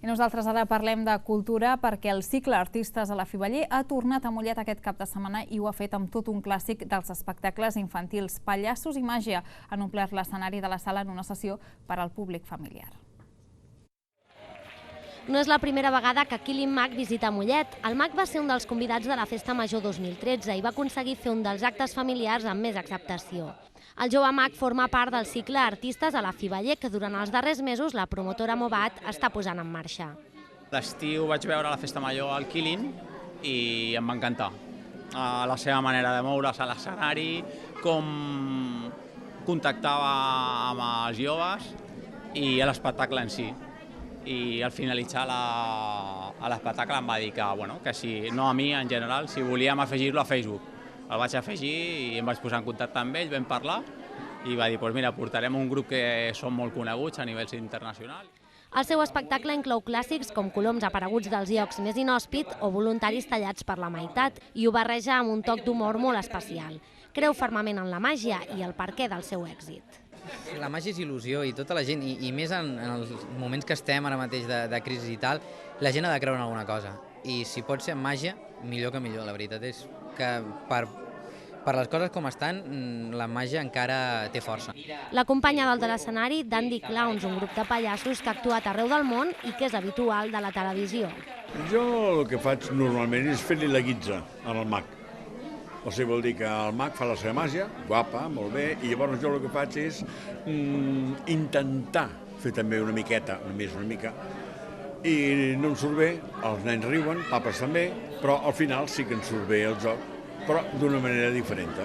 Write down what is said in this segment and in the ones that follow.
I nosaltres ara parlem de cultura perquè el cicle Artistes a la Fiveller ha tornat a Mollet aquest cap de setmana i ho ha fet amb tot un clàssic dels espectacles infantils. Pallassos i màgia han omplert l'escenari de la sala en una sessió per al públic familiar. No és la primera vegada que Quilin Mag visita Mollet. El mag va ser un dels convidats de la Festa Major 2013 i va aconseguir fer un dels actes familiars amb més acceptació. El jove mag forma part del cicle Artistes a la Fiveller, que durant els darrers mesos la promotora Movat està posant en marxa. L'estiu vaig veure la Festa Major al Quilin i em va encantar. La seva manera de moure's a l'escenari, com contactava amb els joves i l'espectacle en si. I al finalitzar l'espectacle em va dir que si, no a mi en general, si volíem afegir-lo a Facebook. El vaig afegir i em vaig posar en contacte amb ell, vam parlar i va dir, mira, portarem un grup que són molt coneguts a nivell internacional. El seu espectacle inclou clàssics com coloms apareguts dels llocs més inhòspits o voluntaris tallats per la meitat i ho barreja amb un toc d'humor molt especial. Creu fermament en la màgia i el perquè del seu èxit. La màgia és il·lusió i tota la gent, i més en els moments que estem ara mateix de crisi i tal, la gent ha de creure en alguna cosa. I si pot ser màgia, millor que millor. La veritat és que per les coses com estan, la màgia encara té força. L'acompanya dalt de l'escenari Dandy Clowns, un grup de pallassos que ha actuat arreu del món i que és habitual de la televisió. Jo el que faig normalment és fer-li la guitza al mag. O sigui, vol dir que el mag fa la seva màgia, guapa, molt bé, i llavors jo el que faig és intentar fer també una miqueta, només una mica, i no em surt bé, els nens riuen, papes també, però al final sí que em surt bé el joc, però d'una manera diferent.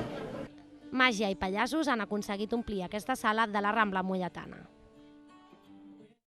Màgia i pallassos han aconseguit omplir aquesta sala de la Rambla Molletana.